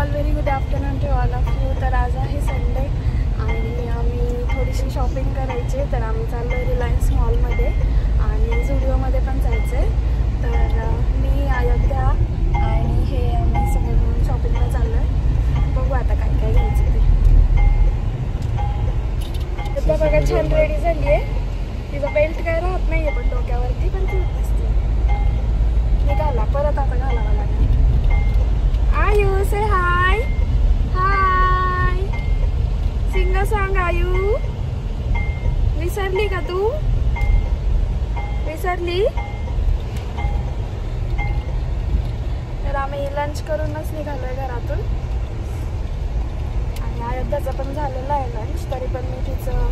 All, very good afternoon to all of you. तर आज आहे संडे आणि आम्ही थोडीशी शॉपिंग करायची आहे. तर आम्ही चाललो आहे रिलायन्स मॉलमध्ये आणि झुडिओमध्ये पण जायचं आहे. तर मी अयोध्या आणि हे आम्ही सगळे मिळून शॉपिंगला चाललो आहे. बघू आता काय काय घ्यायचं ते. तर बघा छान रेडी झाली आहे. तिचा बेल्ट काय राहत नाही आहे पण डोक्यावरती, पण ती दिसते. मी घाला परत आता घालावा लागेल. आयू से हाय हाय, सिंग सॉन्ग. आयू विसरली का तू? विसरली? तर आम्ही लंच करूनच निघालोय घरातून आणि अयोध्याचं पण झालेलं आहे लंच. तरी पण मी तिचं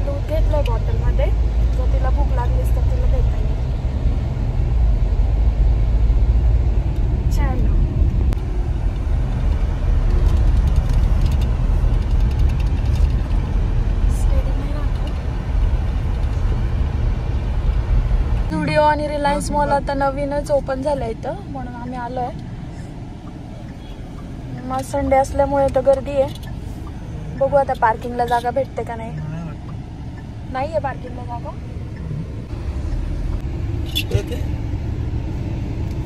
दूध घेतलंय बॉटलमध्ये. जर तिला भूक लागलीच तर तिला देता येईल. छान झुडिओ आणि रिलायन्स मॉल आता नवीनच ओपन झालंय इथं, म्हणून आम्ही आलोय. मग संडे असल्यामुळे तर गर्दी आहे. बघू आता पार्किंगला जागा भेटते का नाही. नाहीये पार्किंगला जागा.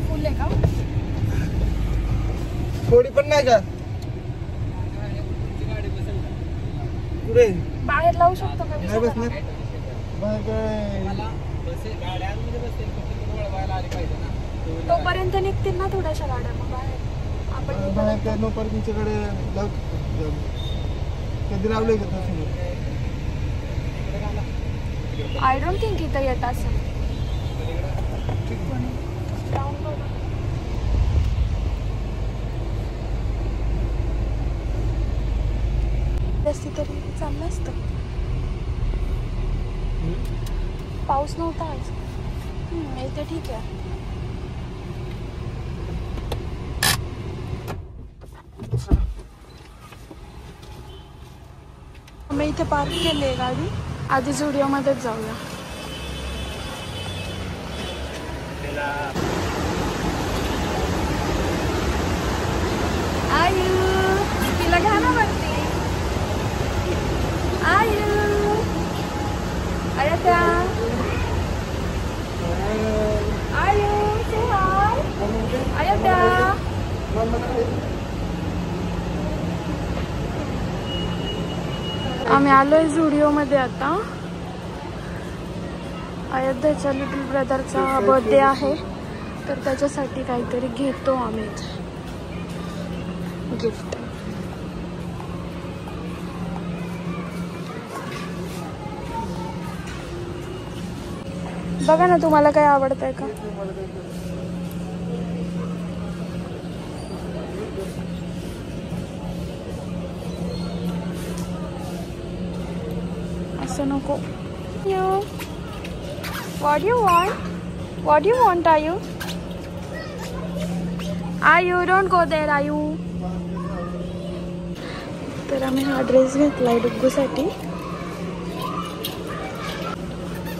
फुल आहे का? थोडी पण नाही का? पुढे बाहेर लावू शकतो का? नाही बसणार. बाहेर काय तोपर्यंत निघतील ना थोड्याशा गाड्या. मग बाहेर आपण बाहेर काय नो पार्किंगच्याकडे कधी लावले का तसं? आय डोंट थिंक इथं येत असेल. रस्ते तरी चाललं असतं. पाऊस नव्हता आज. इथे ठीक आहे. आम्ही इथे पार्क केली आहे गाडी. आधी झुडिओमध्येच जाऊया. आयू तिला घ्या ना वरती. आयू अयोध्या. आयू से हाय. अयोध्या आम्ही आलोय झुडिओमध्ये आता. अयोध्याच्या लिटिल ब्रदरचा बर्थडे आहे तर त्याच्यासाठी काहीतरी घेतो आम्ही गिफ्ट. बघा ना तुम्हाला काय आवडतंय का? असं नको. You what you want? What you want? Ayu don't go there. Ayu. तर आम्ही हा ड्रेस घेतलाय डुग्गूसाठी.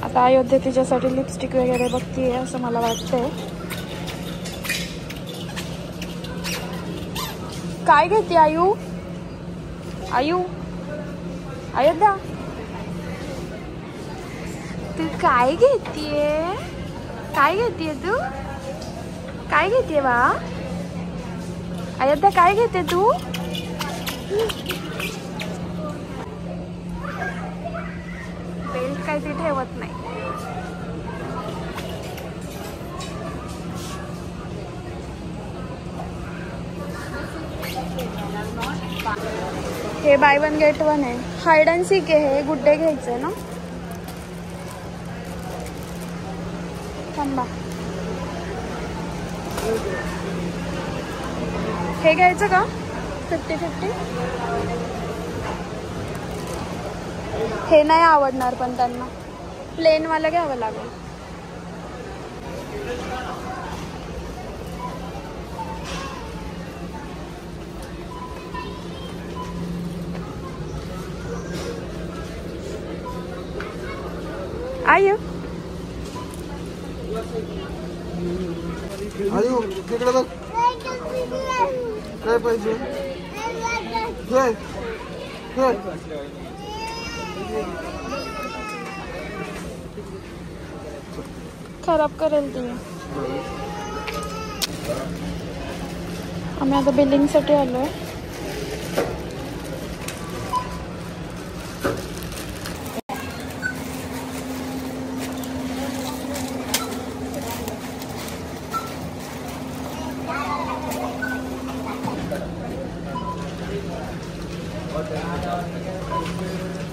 आता अयोध्या तिच्यासाठी लिपस्टिक वगैरे बघतीये असं मला वाटतंय. काय घेते आयू? आयू अयोध्या तू काय घेतीये? काय घेतीये तू? काय घेतीये बा? अयोध्या काय घेते तू? बेल्ट काय ती ठेवत नाही. हे बाय वन गेट वन आहे. हाइड अँड सीक आहे. हे गुड्डे घ्यायचंय ना. थांबा हे घ्यायचं का? 50-50. हे नाही आवडणार पण त्यांना प्लेन वाला घ्यावं लागेल. आयू आयू तिकडे बघ काय पाहिजे. खराब करेल ती. आम्ही आता बिलिंगसाठी आलोय.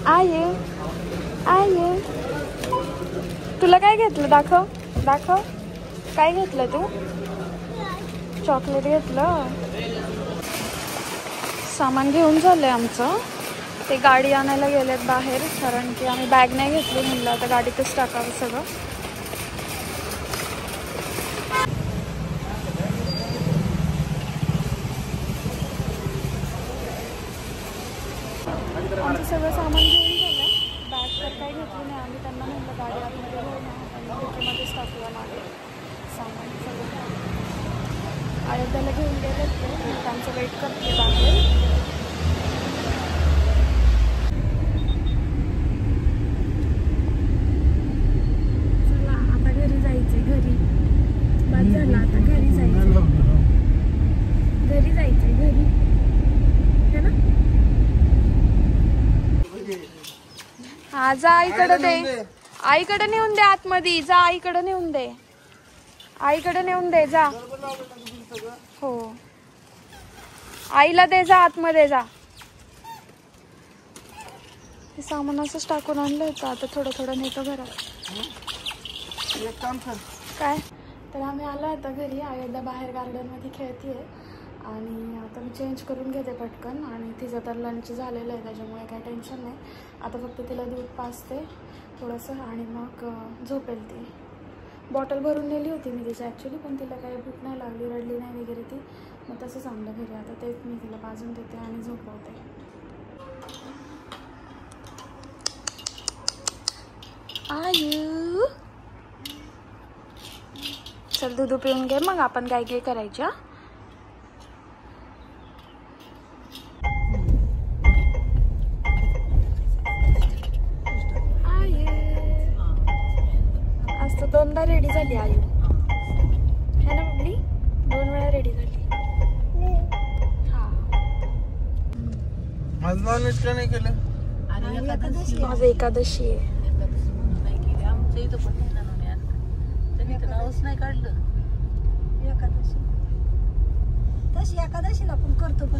आये तुला काय घेतलं? दाखव दाखव. काय घेतलं तू? चॉकलेट घेतलं. सामान घेऊन झालंय आमचं. ते गाडी आणायला गेलेत बाहेर, कारण की आम्ही बॅग नाही घेतली. म्हणलं आता गाडीतच टाकावं सगळं. आमचं सगळं सामान घेऊन झालं. बॅग तर काही घेतली नाही आम्ही. त्यांना म्हटलं गाडी आतमध्ये घेऊन आणि डिकीमध्येच टाकूया मागे सामान सगळं. अयोध्याला घेऊन गेलेत ते. त्यांचं वेट करते बाहेर. चला आता घरी जायचंय. घरी बस झालं. आता घरी जायचं. घरी जायचंय. घरी है ना. हा जा. आईकडे दे. आईकडे नेऊन दे आतमध्ये. जा आईकडे नेऊन दे. आईकडे नेऊन दे. जा. हो आईला दे. जा आतमध्ये जा. हे सामान असंच टाकून आणलं होतं. आता थोडं थोडं नेतो घरात. एक काम कर. काय तर आम्ही आलो आता घरी. अयोध्या बाहेर गार्डनमध्ये खेळतीये आणि आता मी चेंज करून घेते पटकन. आणि तिचं तर लंच झालेलं आहे त्याच्यामुळे काही टेन्शन नाही. आता फक्त तिला दूध पाजते थोडंसं आणि मग झोपेल ती. बॉटल भरून नेली होती मी तिची ॲक्च्युली, पण तिला काही भूक नाही लागली, रडली नाही वगैरे ती. मग तसंच आणलं घरी. आता तेच मी तिला पाजून देते आणि झोपवते. आयू चल दूध पिऊन घे, मग आपण काय काय करायचं. आज तर दोनदा रेडी झाली आयू है ना मम्मी. 2 वेळा रेडी झाली. हा माझं नॉनव्हेज का नाही केलं? माझं एकादशी आहे. आमच्या इथं पण नाही ना त्यांनी तर नावच नाही काढलं. एकादशी तशी एकादशीला पण करतो. पण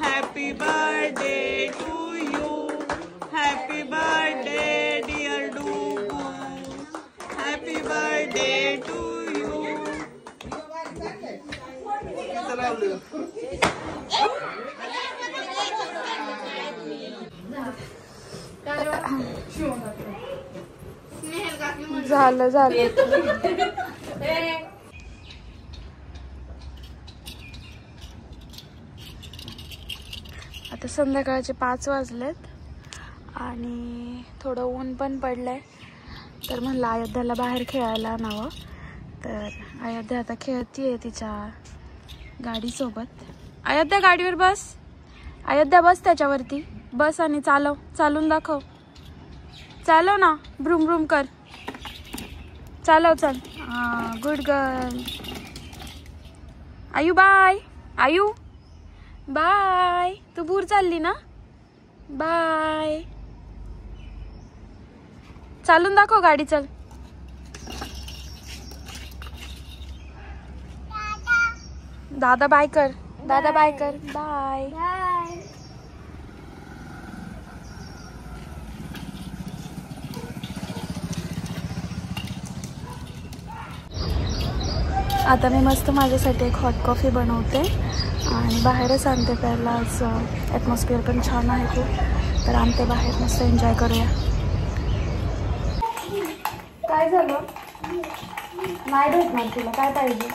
Happy birthday to you. Happy birthday dear Dugu. Happy birthday to you. झालं झालं. आता संध्याकाळचे 5 वाजलेत आणि थोडं ऊन पण पडलंय. तर म्हणलं अयोध्याला बाहेर खेळायला आणावं. तर अयोध्या आता खेळतीये तिच्या गाडीसोबत. अयोध्या गाडीवर बस. अयोध्या बस त्याच्यावरती बस आणि चालव. चालून दाखव. चालव ना. ब्रूम ब्रूम कर. चालव चल. हां गुड गर्ल. आयू बाय. आयू बाय. तू दूर चालली ना. बाय. चालून दाखव गाडी. चल. दादा बाय कर. दादा बाय कर. बाय. आता मी मस्त माझ्यासाठी एक हॉट कॉफी बनवते आणि बाहेरच आणते प्यायला. आज ॲटमॉस्फिअर पण छान आहे खूप. तर आणते बाहेर, मस्त एन्जॉय करूया. काय झालं? नाही भेटणार तुला. काय पाहिजे?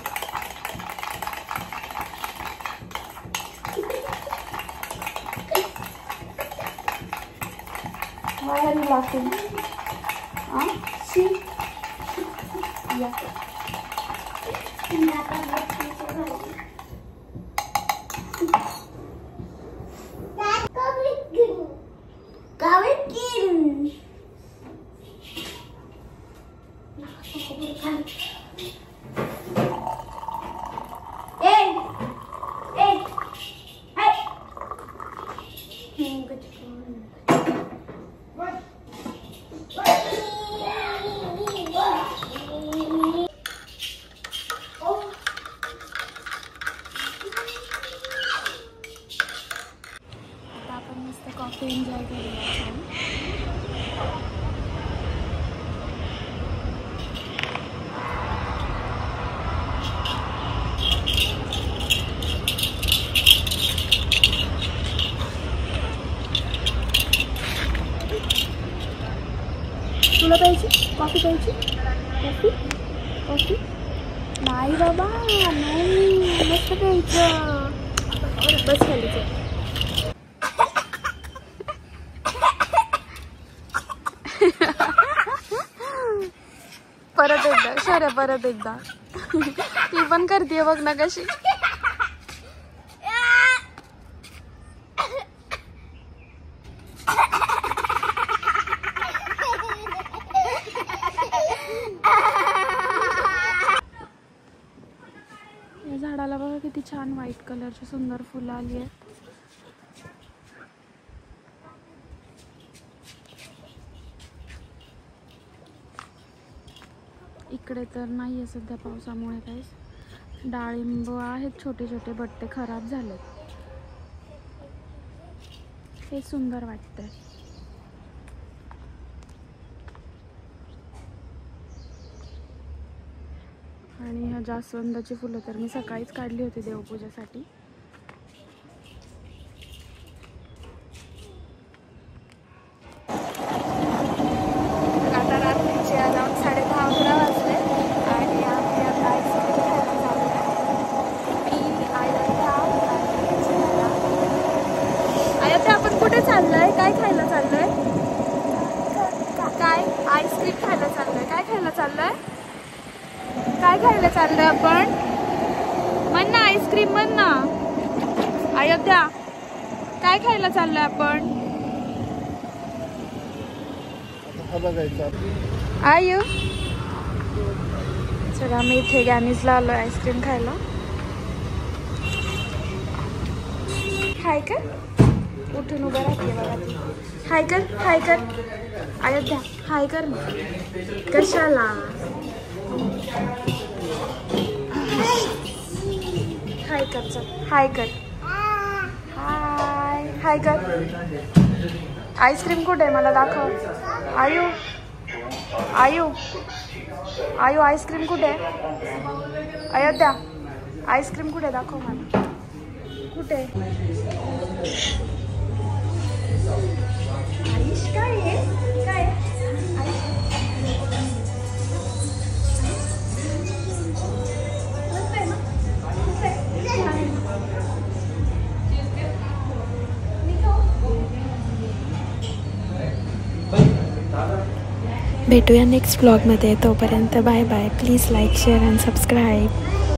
बाहेर लागतील. कॉफी एन्जॉय करूया. तुला पाहिजे कॉफी? पाहिजे कॉफी? कॉफी नाही बाबा, नाही. मस्त प्यायचं. बस खालीच. परत एकदा शर्या, परत एकदा. ती पण करते बघ ना कशी. या झाडाला बघा किती छान व्हाईट कलरची सुंदर फुलं आली आहेत. इकडे तर नाही आहे सध्या पावसामुळे काहीच. डाळिंब आहेत छोटे छोटे, बट ते खराब झालेत. हे सुंदर वाटतंय. आणि ह्या जास्वंदाची फुलं तर मी सकाळीच काढली होती देवपूजेसाठी. कुठे चाललंय? काय खायला चाललंय? काय? आईस्क्रीम खायला चाललंय. काय खायला चाललंय? काय खायला चाललंय आपण? म्हण ना, आईस्क्रीम म्हण ना. अयोध्या, काय खायला चाललंय आपण? आयु चला, मी इथे गॅनीजला आलोय आईस्क्रीम खायला. हाय कर. उठून उभं राहते बघा ती. हाय कर, हाय कर. अयोध्या हाय कर ना. कशाला? हाय कर. चल हाय कर. हाय हाय कर. आईस्क्रीम कुठे आहे मला दाखव. आयु आयु आयु आईस्क्रीम कुठे आहे? अयोध्या आईस्क्रीम कुठे दाखव मला. कुठे? आयुष काय आहे? काय भेटूया नेक्स्ट ब्लॉगमध्ये. तोपर्यंत bye bye. Please like, share and subscribe.